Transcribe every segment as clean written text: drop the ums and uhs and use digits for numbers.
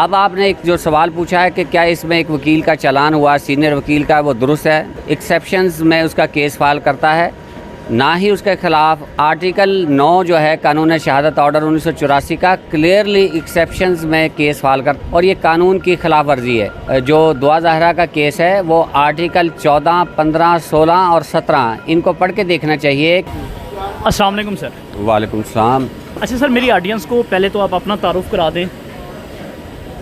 अब आपने एक जो सवाल पूछा है कि क्या इसमें एक वकील का चालान हुआ, सीनियर वकील का, वो दुरुस्त है। एक्सेप्शंस में उसका केस फाइल करता है, ना ही उसके ख़िलाफ़ आर्टिकल 9 जो है कानून शहादत ऑर्डर 1984 का क्लियरली एक्सेप्शंस में केस फाइल कर, और ये कानून की खिलाफ वर्जी है। जो दुआ ज़हरा का केस है वो आर्टिकल 14, 15, 16 और 17 इनको पढ़ के देखना चाहिए। अस्सलाम वालेकुम सर। वालेकुम सलाम। अच्छा सर, मेरी ऑडियंस को पहले तो आप अपना तारुफ करा दें।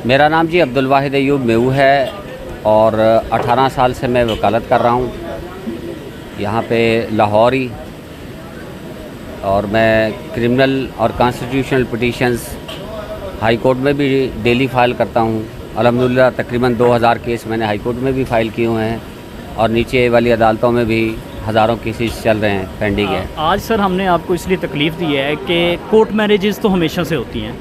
मेरा नाम जी अब्दुल वाहिद अयूब मेऊ है और 18 साल से मैं वकालत कर रहा हूँ यहाँ पे लाहौर ही, और मैं क्रिमिनल और कॉन्स्टिट्यूशनल पिटीशंस हाई कोर्ट में भी डेली फ़ाइल करता हूँ। अल्हम्दुलिल्लाह तकरीबन 2000 केस मैंने हाई कोर्ट में भी फ़ाइल किए हुए हैं और नीचे वाली अदालतों में भी हज़ारों केसेस चल रहे हैं, पेंडिंग है। आज सर हमने आपको इसलिए तकलीफ़ दी है कि कोर्ट मैरिजेज़ तो हमेशा से होती हैं।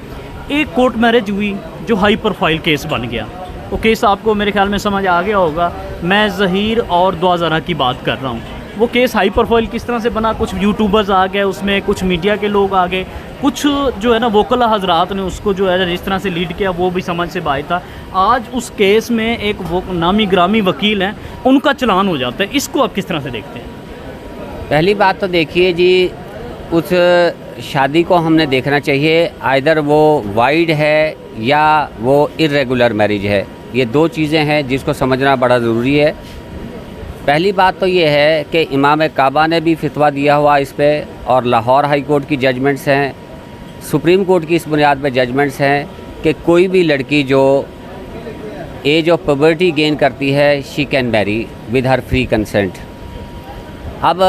एक कोर्ट मैरिज हुई जो हाई प्रोफाइल केस बन गया, वो केस आपको मेरे ख्याल में समझ आ गया होगा। मैं ज़हीर और दुआ ज़हरा की बात कर रहा हूँ। वो केस हाई प्रोफाइल किस तरह से बना, कुछ यूट्यूबर्स आ गए उसमें, कुछ मीडिया के लोग आ गए, कुछ जो है ना वोकल हजरात ने उसको जो है जिस तरह से लीड किया वो भी समझ से बाहर था। आज उस केस में एक वो नामी ग्रामी वकील हैं, उनका चलान हो जाता है। इसको आप किस तरह से देखते हैं? पहली बात तो देखिए जी, उस शादी को हमने देखना चाहिए आइदर वो वाइड है या वो इर्रेगुलर मैरिज है। ये दो चीज़ें हैं जिसको समझना बड़ा ज़रूरी है। पहली बात तो ये है कि इमाम काबा ने भी फतवा दिया हुआ इस पे, और लाहौर हाई कोर्ट की जजमेंट्स हैं, सुप्रीम कोर्ट की इस बुनियाद पे जजमेंट्स हैं कि कोई भी लड़की जो एज ऑफ प्यूबर्टी गेन करती है she can marry with her free consent. अब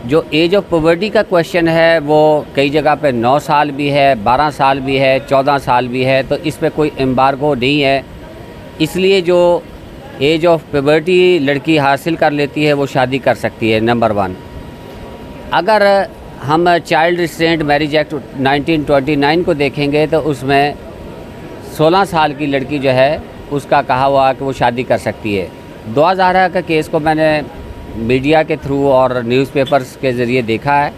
जो एज ऑफ प्यूबर्टी का क्वेश्चन है वो कई जगह पे 9 साल भी है, 12 साल भी है, 14 साल भी है, तो इस पे कोई एम्बार्गो नहीं है। इसलिए जो एज ऑफ प्यूबर्टी लड़की हासिल कर लेती है वो शादी कर सकती है, नंबर 1। अगर हम चाइल्ड रिस्ट्रेंट मैरिज एक्ट 1929 को देखेंगे तो उसमें 16 साल की लड़की जो है उसका कहा हुआ कि वो शादी कर सकती है। दुआ ज़हरा का केस को मैंने मीडिया के थ्रू और न्यूज़पेपर्स के ज़रिए देखा है।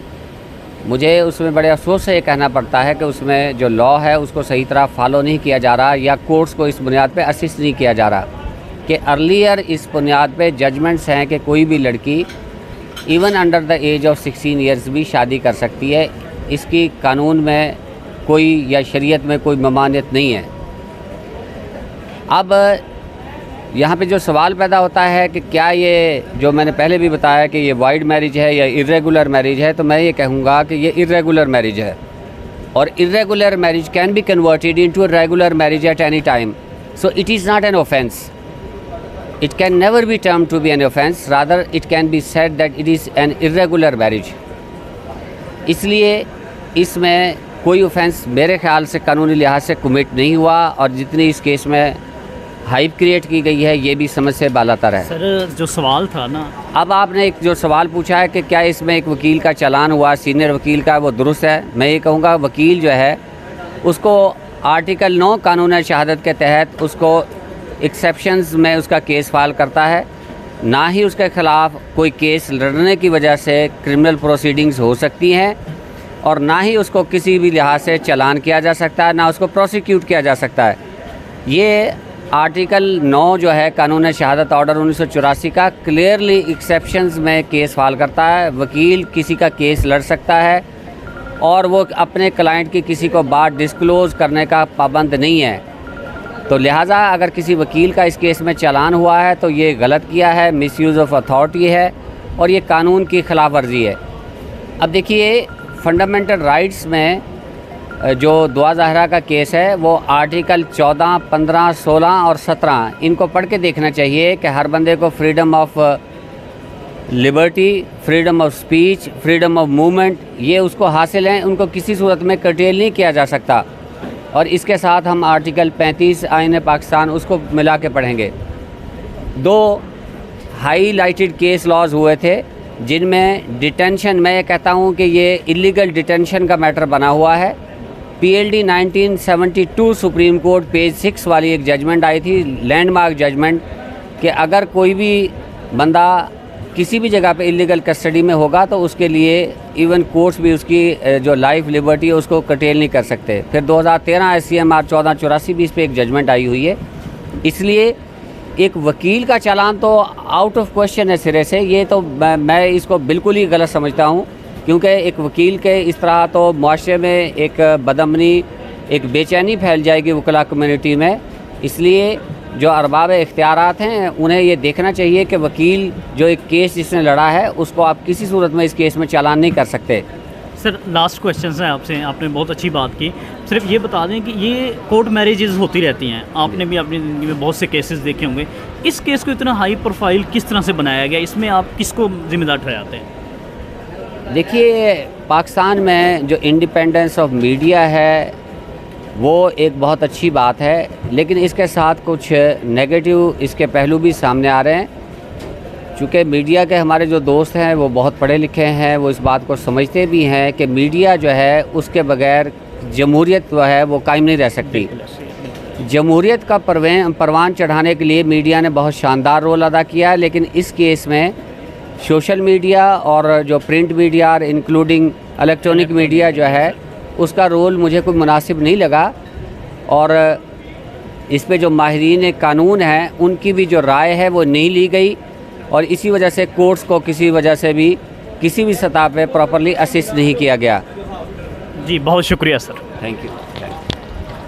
मुझे उसमें बड़े अफसोस से ये कहना पड़ता है कि उसमें जो लॉ है उसको सही तरह फॉलो नहीं किया जा रहा, या कोर्ट्स को इस बुनियाद पे असिस्ट नहीं किया जा रहा कि अर्लियर इस बुनियाद पे जजमेंट्स हैं कि कोई भी लड़की even under the age of 16 years भी शादी कर सकती है। इसकी कानून में कोई या शरीयत में कोई ममानियत नहीं है। अब यहाँ पे जो सवाल पैदा होता है कि क्या ये, जो मैंने पहले भी बताया कि ये वाइड मैरिज है या इर्रेगुलर मैरिज है, तो मैं ये कहूँगा कि ये इर्रेगुलर मैरिज है, और irregular marriage can be converted into a regular marriage at any time. So it is not an offence, it can never be termed to be an offense, rather it can be said that it is an irregular marriage। इसलिए इसमें कोई offence मेरे ख्याल से कानूनी लिहाज से commit नहीं हुआ, और जितनी इस केस में हाइप क्रिएट की गई है ये भी समझ से बालातर है। सर जो सवाल था ना, अब आपने एक जो सवाल पूछा है कि क्या इसमें एक वकील का चालान हुआ, सीनियर वकील का, वो दुरुस्त है। मैं ये कहूँगा वकील जो है उसको आर्टिकल 9 कानून शहादत के तहत उसको एक्सेप्शंस में उसका केस फाइल करता है, ना ही उसके ख़िलाफ़ कोई केस लड़ने की वजह से क्रिमिनल प्रोसीडिंग्स हो सकती हैं, और ना ही उसको किसी भी लिहाज से चालान किया जा सकता है, ना उसको प्रोसिक्यूट किया जा सकता है। ये आर्टिकल 9 जो है कानून शहादत ऑर्डर 1984 का क्लियरली एक्सेप्शंस में केस फाइल करता है। वकील किसी का केस लड़ सकता है और वो अपने क्लाइंट की किसी को बात डिस्क्लोज़ करने का पाबंद नहीं है। तो लिहाजा अगर किसी वकील का इस केस में चालान हुआ है तो ये गलत किया है, मिसयूज़ ऑफ अथॉरिटी है, और ये कानून की खिलाफ वर्जी है। अब देखिए फंडामेंटल राइट्स में जो दुआ ज़हरा का केस है वो आर्टिकल 14, 15, 16 और 17 इनको पढ़ के देखना चाहिए कि हर बंदे को freedom of liberty, freedom of speech, freedom of movement ये उसको हासिल हैं, उनको किसी सूरत में कर्टेल नहीं किया जा सकता। और इसके साथ हम आर्टिकल 35 आईन पाकिस्तान उसको मिला के पढ़ेंगे। 2 हाईलाइटेड केस लॉज हुए थे जिनमें डिटेंशन, मैं ये कहता हूँ कि ये इलीगल डिटेंशन का मैटर बना हुआ है। PLD 1972 सुप्रीम कोर्ट पेज 6 वाली एक जजमेंट आई थी, लैंडमार्क जजमेंट, कि अगर कोई भी बंदा किसी भी जगह पे इलीगल कस्टडी में होगा तो उसके लिए इवन कोर्ट्स भी उसकी जो लाइफ लिबर्टी है उसको कर्टेल नहीं कर सकते। फिर 2013 SCMR 1484 भी इस पर एक जजमेंट आई हुई है। इसलिए एक वकील का चालान तो आउट ऑफ क्वेश्चन है सिरे से। ये तो मैं इसको बिल्कुल ही गलत समझता हूँ, क्योंकि एक वकील के इस तरह तो मुआशरे में एक बदअमनी, एक बेचैनी फैल जाएगी वकला कम्युनिटी में। इसलिए जो अरबाब इख्तियारात हैं उन्हें ये देखना चाहिए कि वकील जो एक केस जिसने लड़ा है उसको आप किसी सूरत में इस केस में चालान नहीं कर सकते। सर लास्ट क्वेश्चन है आपसे, आपने बहुत अच्छी बात की। सिर्फ ये बता दें कि ये कोर्ट मैरिजेज़ होती रहती हैं, आपने भी अपनी ज़िंदगी में बहुत से केसेस देखे होंगे। इस केस को इतना हाई प्रोफाइल किस तरह से बनाया गया, इसमें आप किसको ज़िम्मेदार ठहराते हैं? देखिए, पाकिस्तान में जो इंडिपेंडेंस ऑफ मीडिया है वो एक बहुत अच्छी बात है, लेकिन इसके साथ कुछ नेगेटिव इसके पहलू भी सामने आ रहे हैं। चूँकि मीडिया के हमारे जो दोस्त हैं वो बहुत पढ़े लिखे हैं, वो इस बात को समझते भी हैं कि मीडिया जो है उसके बगैर जमहूरियत जो है वो कायम नहीं रह सकती। जमहूरियत का परवान चढ़ाने के लिए मीडिया ने बहुत शानदार रोल अदा किया, लेकिन इस केस में सोशल मीडिया और जो प्रिंट मीडिया और इंक्लूडिंग इलेक्ट्रॉनिक मीडिया जो है उसका रोल मुझे कोई मुनासिब नहीं लगा। और इस पे जो माहिरीन कानून हैं उनकी भी जो राय है वो नहीं ली गई, और इसी वजह से कोर्ट्स को किसी वजह से भी किसी भी सतह पे प्रॉपरली असिस्ट नहीं किया गया। जी बहुत शुक्रिया सर। Thank you.